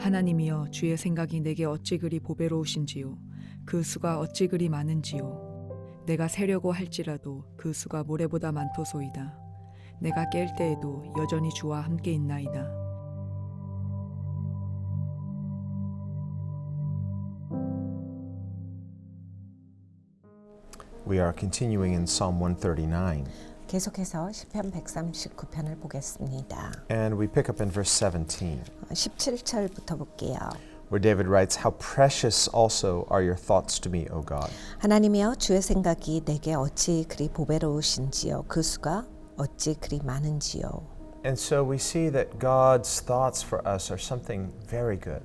하나님이여 주의 생각이 내게 어찌 그리 보배로우신지요 그 수가 어찌 그리 많은지요 내가 세려고 할지라도 그 수가 모래보다 많도소이다 내가 깰 때에도 여전히 주와 함께 있나이다 We are continuing in Psalm 139. 계속해서 시편 139편을 보겠습니다. And we pick up in verse 17, 17절부터 볼게요. where David writes, How precious also are your thoughts to me, O God. 하나님이여 주의 생각이 내게 어찌 그리 보배로우신지요 그 수가 어찌 그리 많은지요. And so we see that God's thoughts for us are something very good.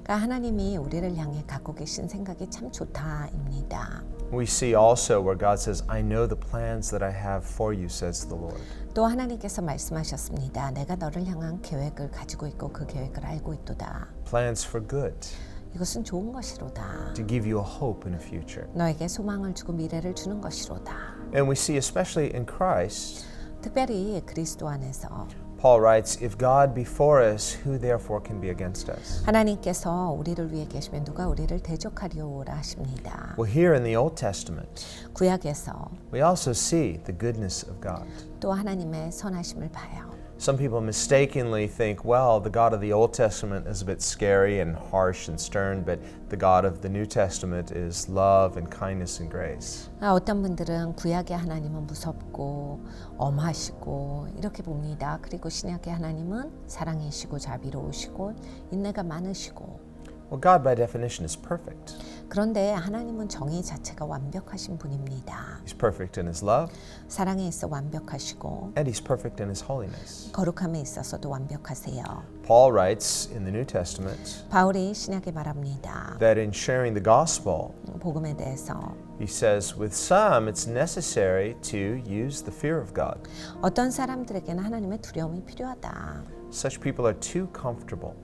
그러니까 하나님이 우리를 향해 갖고 계신 생각이 참 좋다입니다. We see also where God says, I know the plans that I have for you, says the Lord. 또 하나님께서 말씀하셨습니다. 내가 너를 향한 계획을 가지고 있고 그 계획을 알고 있도다. Plans for good, 이것은 좋은 것이로다. to give you a hope in a future. 너에게 소망을 주고 미래를 주는 것이로다. And we see, especially in Christ, 특별히 그리스도 안에서 Paul writes, If God be for us, who therefore can be against us? 하나님께서 우리를 위해 계시면 누가 우리를 대적하리오라 하십니다. Well, here in the Old Testament, 구약에서 we also see the goodness of God. 또 하나님의 선하심을 봐요. Some people mistakenly think, well, the God of the Old Testament is a bit scary and harsh and stern, but the God of the New Testament is love and kindness and grace. 어떤 분들은 구약의 하나님은 무섭고 엄하시고 이렇게 봅니다. 그리고 신약의 하나님은 사랑이시고 자비로우시고 인내가 많으시고. Well, God by definition is perfect. 그런데 하나님은 정의 자체가 완벽하신 분입니다. He's perfect in His love, 사랑에 있어 완벽하시고 and He's perfect in His holiness. 거룩함에 있어서도 완벽하세요. Paul writes in the New Testament 바울이 신약에 말합니다. that in sharing the gospel, 복음에 대해서 he says, with some it's necessary to use the fear of God. 어떤 사람들에게는 하나님의 두려움이 필요하다. Such people are too comfortable.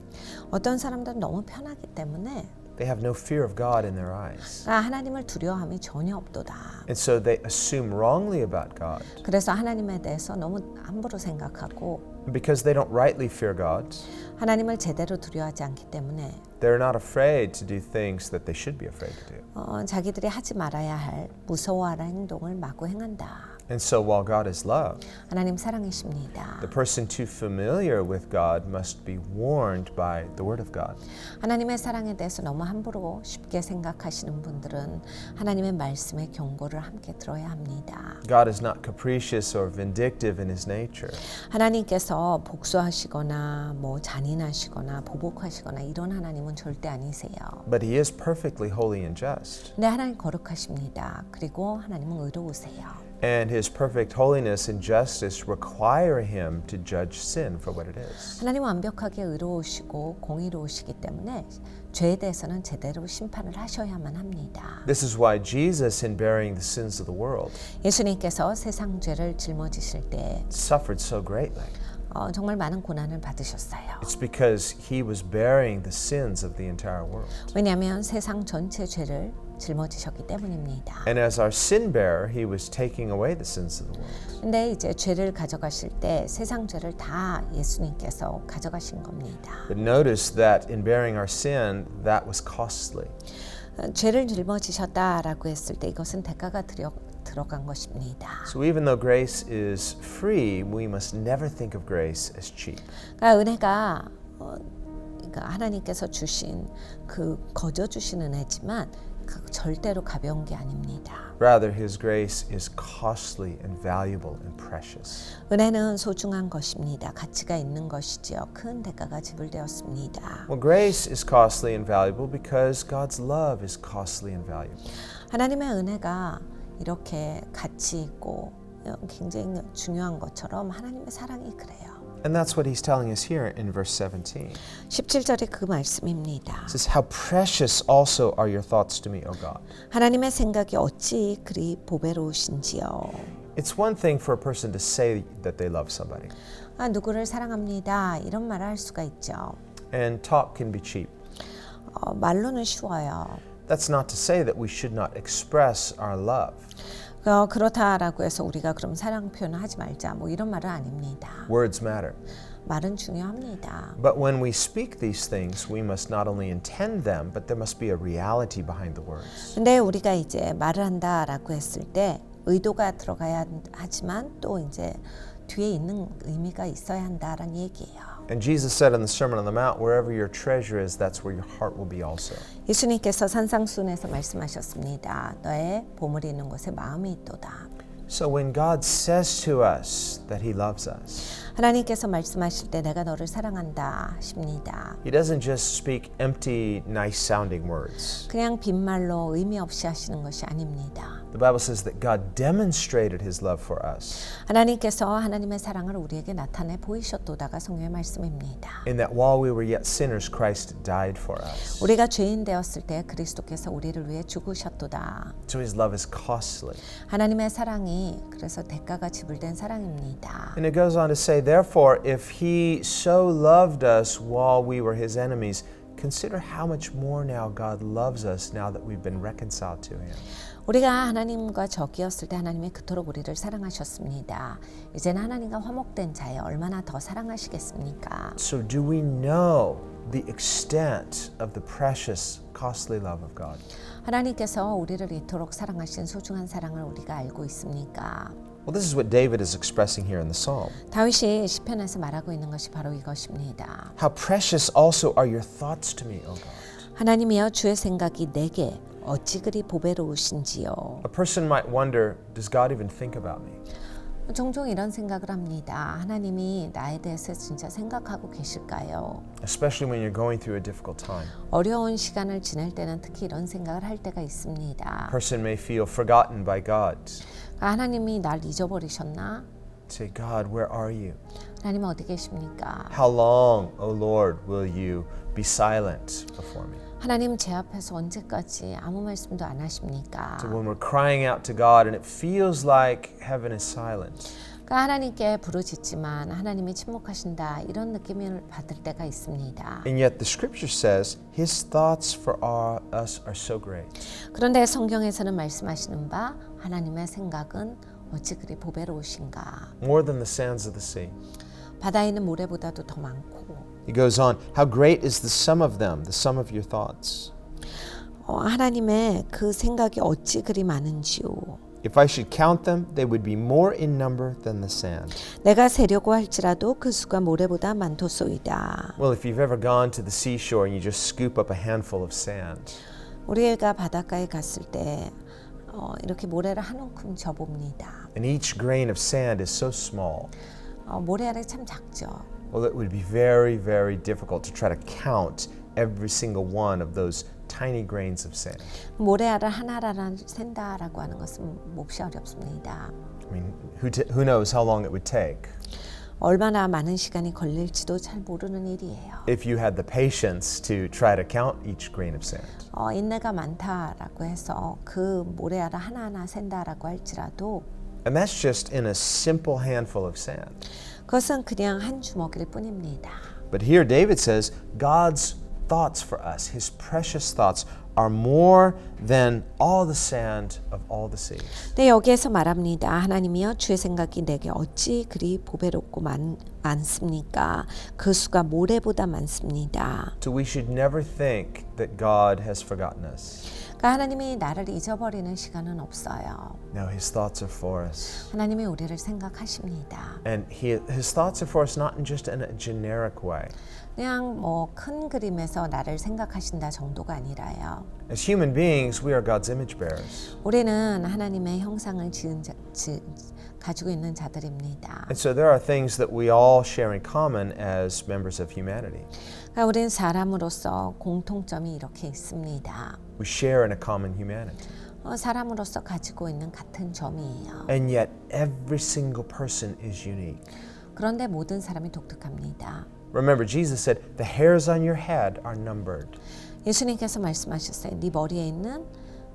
어떤 사람들은 너무 편하기 때문에 They have no fear of God in their eyes. 하나님을 두려워함이 전혀 없도다. And so they assume wrongly about God. 그래서 하나님에 대해서 너무 함부로 생각하고 Because they don't rightly fear God, 하나님을 제대로 두려워하지 않기 때문에 they're not afraid to do things that they should be afraid to do. 자기들이 하지 말아야 할 무서워하는 행동을 마구 행한다. And so while God is love, 하나님 사랑이십니다. the person too familiar with God must be warned by the Word of God. 하나님의 사랑에 대해서 너무 함부로 쉽게 생각하시는 분들은 하나님의 말씀의 경고를 함께 들어야 합니다. God is not capricious or vindictive in His nature. 하나님께서 복수하시거나 뭐 잔인하시거나 보복하시거나 이런 하나님은 절대 아니세요. But He is perfectly holy and just. 네, 하나님 거룩하십니다. 그리고 하나님은 의로우세요. And His perfect holiness and justice require Him to judge sin for what it is. 하나님은 완벽하게 의로우시고 공의로우시기 때문에 죄에 대해서는 제대로 심판을 하셔야만 합니다. This is why Jesus, in bearing the sins of the world, 예수님께서 세상 죄를 짊어지실 때 suffered so greatly. 정말 많은 고난을 받으셨어요. It's because He was bearing the sins of the entire world. 왜냐하면 세상 전체 죄를 짊어지셨기 때문입니다. And as our sin bearer, He was taking away the sins of the world. 근데 이제 죄를 가져가실 때 세상 죄를 다 예수님께서 가져가신 겁니다. But notice that in bearing our sin, that was costly. 죄를 짊어지셨다라고 했을 때 이것은 대가가 들어간 것입니다. So even though grace is free, we must never think of grace as cheap. 그러니까 은혜가 그러니까 하나님께서 주신 그 거저 주신 은혜지만 절대로 가벼운 게 아닙니다. Rather, His grace is costly and valuable and precious. 은혜는 소중한 것입니다. 가치가 있는 것이지요. 큰 대가가 지불되었습니다. Well, grace is costly and valuable because God's love is costly and valuable. 하나님의 은혜가 이렇게 가치 있고 굉장히 중요한 것처럼 하나님의 사랑이 그래요. And that's what He's telling us here in verse 17. 17절에 그 말씀입니다. It says, How precious also are your thoughts to me, O God. 하나님의 생각이 어찌 그리 보배로우신지요. It's one thing for a person to say that they love somebody. 누구를 사랑합니다. 이런 말을 할 수가 있죠. And talk can be cheap. 말로는 쉬워요. That's not to say that we should not express our love. 그렇다라고 해서 우리가 그럼 사랑 표현을 하지 말자 뭐 이런 말은 아닙니다. Words matter. 말은 중요합니다. But when we speak these things, we must not only intend them, but there must be a reality behind the words. 근데 우리가 이제 말을 한다라고 했을 때 의도가 들어가야 하지만 또 이제 뒤에 있는 의미가 있어야 한다라는 얘기예요. And Jesus said in the Sermon on the Mount, wherever your treasure is, that's where your heart will be also. 예수님께서 산상수훈에서 말씀하셨습니다. 너의 보물이 있는 곳에 마음이 있도다. So when God says to us that He loves us, 하나님께서 말씀하실 때 내가 너를 사랑한다 하십니다. He doesn't just speak empty, nice sounding words. 그냥 빈말로 의미 없이 하시는 것이 아닙니다. The Bible says that God demonstrated His love for us 하나님께서 하나님의 사랑을 우리에게 나타내 보이셨도다가 성경의 말씀입니다. in that while we were yet sinners, Christ died for us. 우리가 죄인 되었을 때 그리스도께서 우리를 위해 죽으셨도다. So His love is costly. 하나님의 사랑이 그래서 대가가 지불된 사랑입니다. And it goes on to say, therefore, if He so loved us while we were His enemies, consider how much more now God loves us now that we've been reconciled to Him. 우리가 하나님과 적이었을 때 하나님이 그토록 우리를 사랑하셨습니다. 이제는 하나님과 화목된 자에 얼마나 더 사랑하시겠습니까? So do we know the extent of the precious, costly love of God? 하나님께서 우리를 이토록 사랑하신 소중한 사랑을 우리가 알고 있습니까? Well, this is what David is expressing here in the psalm. 다윗이 시편에서 말하고 있는 것이 바로 이것입니다. How precious also are your thoughts to me, O God. 하나님이여 주의 생각이 내게 어찌 그리 보배로우신지요. A person might wonder, does God even think about me? 종종 이런 생각을 합니다. 하나님이 나에 대해서 진짜 생각하고 계실까요? Especially when you're going through a difficult time. 어려운 시간을 지낼 때는 특히 이런 생각을 할 때가 있습니다. A person may feel forgotten by God. 하나님이 날 잊어버리셨나? Say, God, where are you? 하나님 어디 계십니까? How long, O Lord, will you be silent before me? 하나님 제 앞에서 언제까지 아무 말씀도 안 하십니까? So when we're crying out to God and it feels like heaven is silent, 그러니까 하나님께 부르짖지만 하나님이 침묵하신다 이런 느낌을 받을 때가 있습니다. and yet the Scripture says His thoughts for us are so great. 그런데 성경에서는 말씀하시는 바 하나님의 생각은 어찌 그리 보배로우신가. More than the sands of the sea. 바다에 있는 모래보다도 더 많고. He goes on, how great is the sum of them, the sum of your thoughts. 하나님의 그 생각이 어찌 그리 많은지요. If I should count them, they would be more in number than the sand. 내가 세려고 할지라도 그 수가 모래보다 많도소이다. Well, if you've ever gone to the seashore and you just scoop up a handful of sand, 우리가 바닷가에 갔을 때 이렇게 모래를 한 움큼 접읍니다. and each grain of sand is so small, 모래알이 참 작죠. well, it would be very, very difficult to try to count every single one of those tiny grains of sand. 모래알을 하나하나 센다라고 하는 것은 몹시 어렵습니다. I mean, who knows how long it would take 얼마나 많은 시간이 걸릴지도 잘 모르는 일이에요. if you had the patience to try to count each grain of sand. 인내가 많다라고 해서 그 모래알을 하나하나 센다라고 할지라도 And that's just in a simple handful of sand. 그것은 그냥 한 주먹일 뿐입니다. But here David says God's thoughts for us, His precious thoughts, are more than all the sand of all the seas. 네, 여기에서 말합니다. 하나님이여 주의 생각이 내게 어찌 그리 보배롭고 많습니까? 그 수가 모래보다 많습니다. So we should never think that God has forgotten us. 그러니까 하나님이 나를 잊어버리는 시간은 없어요. No, His thoughts are for us. 하나님이 우리를 생각하십니다. And His thoughts are for us not just in a generic way. 그냥 큰 그림에서 나를 생각하신다 정도가 아니라요. As human beings, we are God's image bearers. 우리는 하나님의 형상을 가지고 있는 자들입니다. And so there are things that we all share in common as members of humanity. 그러니까 우리는 사람으로서 공통점이 이렇게 있습니다. We share in a common humanity. 사람으로서 가지고 있는 같은 점이에요. And yet every single person is unique. 그런데 모든 사람이 독특합니다. Remember, Jesus said, the hairs on your head are numbered. 예수님께서 말씀하셨어요. 네 머리에 있는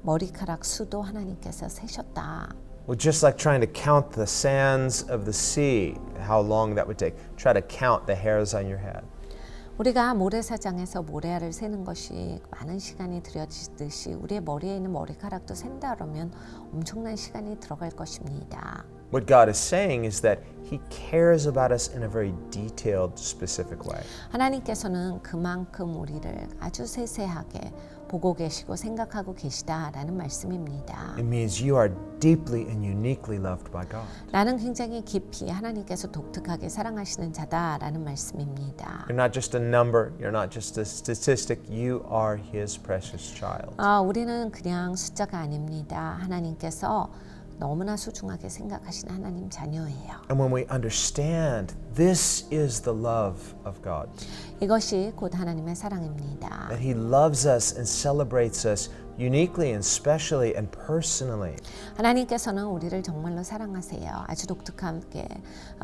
머리카락 수도 하나님께서 세셨다. Well, just like trying to count the sands of the sea, how long that would take. Try to count the hairs on your head. 우리가 모래사장에서 모래알을 세는 것이 많은 시간이 들여지듯이 우리의 머리에 있는 머리카락도 센다 그러면 엄청난 시간이 들어갈 것입니다. What God is saying is that He cares about us in a very detailed, specific way. 하나님께서는 그만큼 우리를 아주 세세하게 보고 계시고 생각하고 계시다라는 말씀입니다. It means you are deeply and uniquely loved by God. 나는 굉장히 깊이 하나님께서 독특하게 사랑하시는 자다라는 말씀입니다. You're not just a number, you're not just a statistic, you are His precious child. 우리는 그냥 숫자가 아닙니다. 하나님께서 너무나 소중하게 생각하시는 하나님 자녀예요. And when we understand this is the love of God, 이것이 곧 하나님의 사랑입니다. that He loves us and celebrates us uniquely and specially and personally. 하나님께서는 우리를 정말로 사랑하세요. 아주 독특하게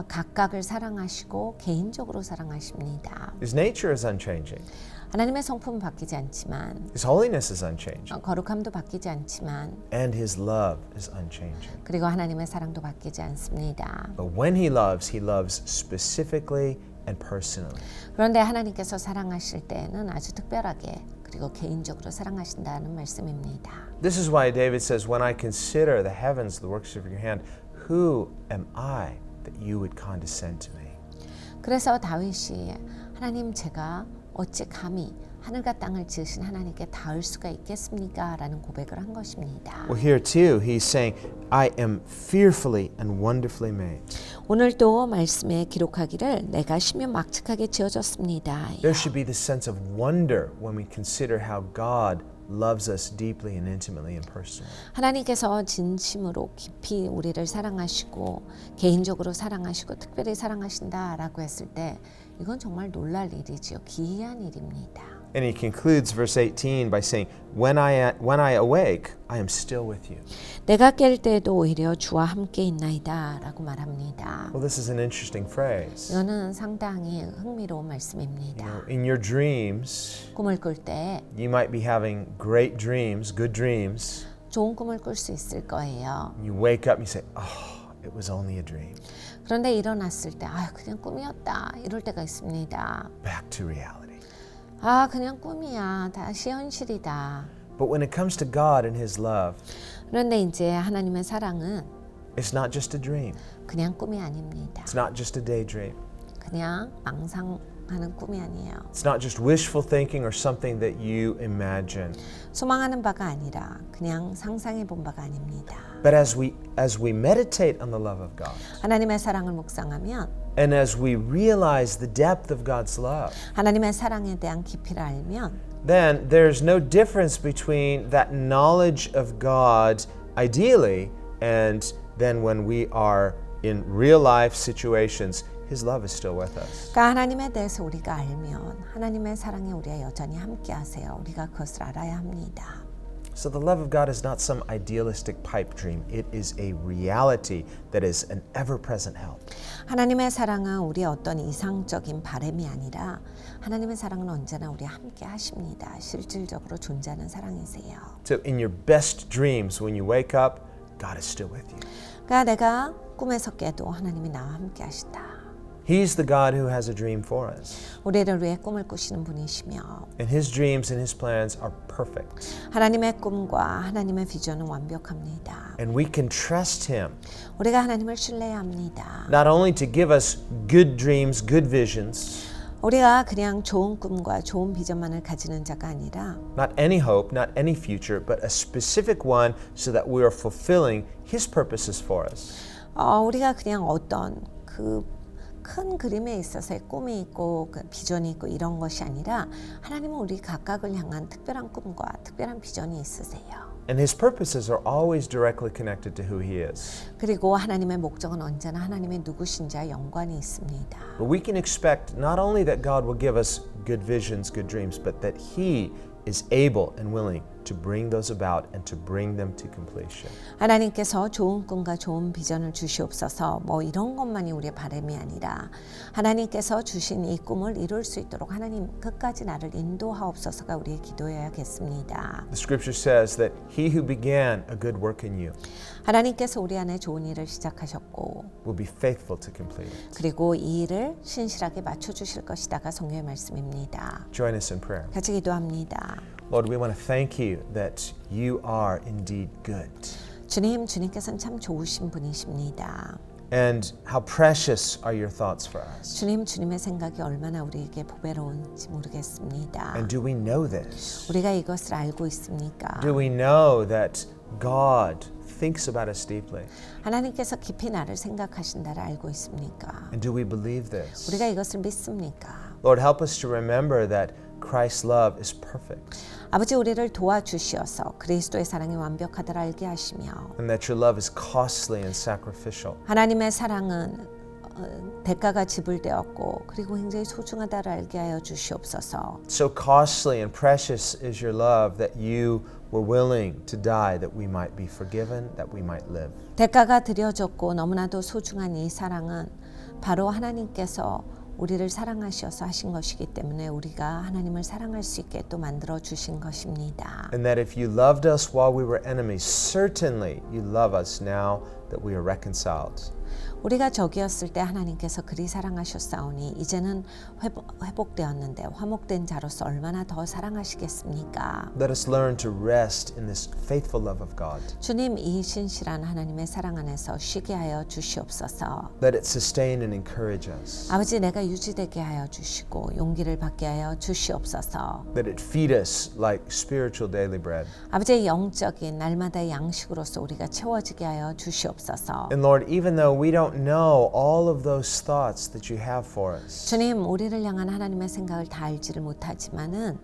각각을 사랑하시고 개인적으로 사랑하십니다. His nature is unchanging. 하나님의 성품은 바뀌지 않지만 His holiness is unchanging. 거룩함도 바뀌지 않지만 And His love is unchanging. 그리고 하나님의 사랑도 바뀌지 않습니다. But when He loves specifically and personally. 그런데 하나님께서 사랑하실 때는 아주 특별하게 그리고 개인적으로 사랑하신다는 말씀입니다. This is why David says, when I consider the heavens, the works of your hand, who am I that you would condescend to me? 그래서 다윗이 하나님 제가 어찌 감히 하늘과 땅을 지으신 하나님께 닿을 수가 있겠습니까? 라는 고백을 한 것입니다. Well, here too, he's saying, I am fearfully and wonderfully made. 오늘도 말씀에 기록하기를 내가 심히 막측하게 지어졌습니다. There should be this sense of wonder when we consider how God loves us deeply and intimately and personally. 하나님께서 진심으로 깊이 우리를 사랑하시고 개인적으로 사랑하시고 특별히 사랑하신다라고 했을 때 이건 정말 놀랄 일이지요. 기이한 일입니다. And he concludes verse 18 by saying, when I awake, I am still with you. 내가 깰 때에도 오히려 주와 함께 있나이다 라고 말합니다. Well, this is an interesting phrase. 이거는 상당히 흥미로운 말씀입니다. In your dreams, 꿈을 꿀 때 you might be having great dreams, good dreams. 좋은 꿈을 꿀 수 있을 거예요. You wake up and you say, oh, it was only a dream. 그런데 일어났을 때 그냥 꿈이었다 이럴 때가 있습니다. Back to reality. 그냥 꿈이야. 다시 현실이다. But when it comes to God and His love, 그런데 이제 하나님의 사랑은 it's not just a dream. 그냥 꿈이 아닙니다. It's not just a daydream. 그냥 망상하는 꿈이 아니에요. It's not just wishful thinking or something that you imagine. 소망하는 바가 아니라 그냥 상상해 본 바가 아닙니다. But as we meditate on the love of God, 하나님의 사랑을 묵상하면 and as we realize the depth of God's love, 하나님의 사랑에 대한 깊이를 알면 then there's no difference between that knowledge of God ideally and then when we are in real life situations, His love is still with us. 그러니까 하나님에 대해서 우리가 알면 하나님의 사랑에 우리와 여전히 함께 하세요. 우리가 그것을 알아야 합니다. So the love of God is not some idealistic pipe dream. It is a reality that is an ever-present help. 하나님의 사랑은 우리의 어떤 이상적인 바람이 아니라 하나님의 사랑은 언제나 우리와 함께 하십니다. 실질적으로 존재하는 사랑이세요. So in your best dreams, when you wake up, God is still with you. 그러니까 내가 꿈에서 깨도 하나님이 나와 함께 하시다. He's the God who has a dream for us. 우리를 위해 꿈을 꾸시는 분이시며 And His dreams and His plans are perfect. 하나님의 꿈과 하나님의 비전은 완벽합니다. And we can trust Him 우리가 하나님을 신뢰해야 합니다. not only to give us good dreams, good visions, 우리가 그냥 좋은 꿈과 좋은 비전만을 가지는 자가 아니라 not any hope, not any future, but a specific one so that we are fulfilling His purposes for us. 우리가 그냥 어떤 그 큰 그림에 있어서의 꿈이 있고 그 비전이 있고 이런 것이 아니라 하나님은 우리 각각을 향한 특별한 꿈과 특별한 비전이 있으세요. And His purposes are always directly connected to who He is. 그리고 하나님의 목적은 언제나 하나님의 누구신지와 연관이 있습니다. But we can expect not only that God will give us good visions, good dreams, but that He is able and willing to bring those about and to bring them to completion. 하나님께서 좋은 꿈과 좋은 비전을 주시옵소서. 뭐 이런 것만이 우리의 바람이 아니라 하나님께서 주신 이 꿈을 이룰 수 있도록 하나님 끝까지 나를 인도하옵소서가 우리의 기도여야겠습니다. The scripture says that he who began a good work in you 하나님께서 우리 안에 좋은 일을 시작하셨고 will be faithful to complete it. 그리고 이 일을 신실하게 맞춰주실 것이다가 성경의 말씀입니다. Join us in prayer. 같이 기도합니다. Lord, we want to thank you that you are indeed good. 주님께서는 참 좋으신 분이십니다. And how precious are your thoughts for us. 주님의 생각이 얼마나 우리에게 보배로운지 모르겠습니다. And do we know this? 우리가 이것을 알고 있습니까? Do we know that God thinks about us deeply? 하나님께서 깊이 나를 생각하신다를 알고 있습니까? And do we believe this? 우리가 이것을 믿습니까? Lord, help us to remember that Christ's love is perfect 아버지 우리를 도와주시어서 그리스도의 사랑이 완벽하다를 알게 하시며 and that your love is costly and sacrificial. 하나님의 사랑은 대가가 지불되었고 그리고 굉장히 소중하다를 알게 하여 주시옵소서. So costly and precious is your love that you were willing to die that we might be forgiven, that we might live. 대가가 들여졌고 너무나도 소중한 이 사랑은 바로 하나님께서 우리를 사랑하셔서 하신 것이기 때문에 우리가 하나님을 사랑할 수 있게 또 만들어 주신 것입니다. And that if you loved us while we were enemies, certainly you love us now that we are reconciled. 우리가 적이었을 때 하나님께서 그리 사랑하셨사오니 이제는 회복되었는데 화목된 자로서 얼마나 더 사랑하시겠습니까? Let us learn to rest in this faithful love of God. 주님 이 신실한 하나님의 사랑 안에서 쉬게 하여 주시옵소서. Let it sustain and encourage us. 아버지 내가 유지되게 하여 주시고 용기를 받게 하여 주시옵소서. Let it feed us like spiritual daily bread. 아버지의 영적인 날마다의 양식으로서 우리가 채워지게 하여 주시옵소서. And Lord, even though we don't know all of those thoughts that you have for us, 주님 우리를 향한 하나님의 생각을 다 알지를 못하지만은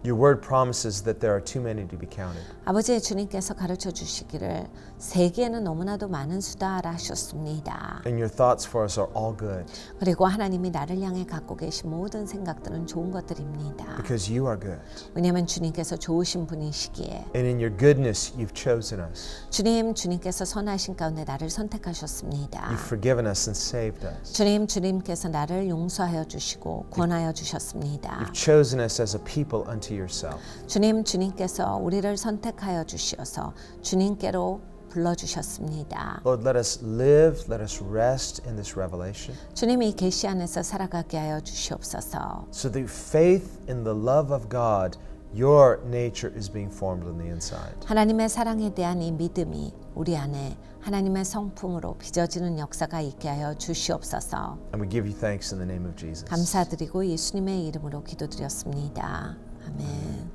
your word promises that there are too many to be counted. 아버지 주님께서 가르쳐 주시기를 세계에는 너무나도 많은 수다라 하셨습니다. And your thoughts for us are all good 그리고 하나님이 나를 향해 갖고 계신 모든 생각들은 좋은 것들입니다. because you are good. 왜냐하면 주님께서 좋으신 분이시기에 And in your goodness, you've chosen us. 주님께서 선하신 가운데 나를 선택하셨습니다. You've forgiven us and saved us. 주님께서 나를 용서하여 주시고 구원하여 주셨습니다. You've chosen us as a people unto yourself. 주님께서 우리를 선택하여 주시어서 주님께로 불러주셨습니다. Lord, let us live, let us rest in this revelation 주님이 계시 안에서 살아가게 하여 주시옵소서. so that faith in the love of God, your nature is being formed on the inside. 하나님의 사랑에 대한 이 믿음이 우리 안에 하나님의 성품으로 빚어지는 역사가 있게 하여 주시옵소서. And we give you thanks in the name of Jesus. 감사드리고 예수님의 이름으로 기도드렸습니다. 아멘.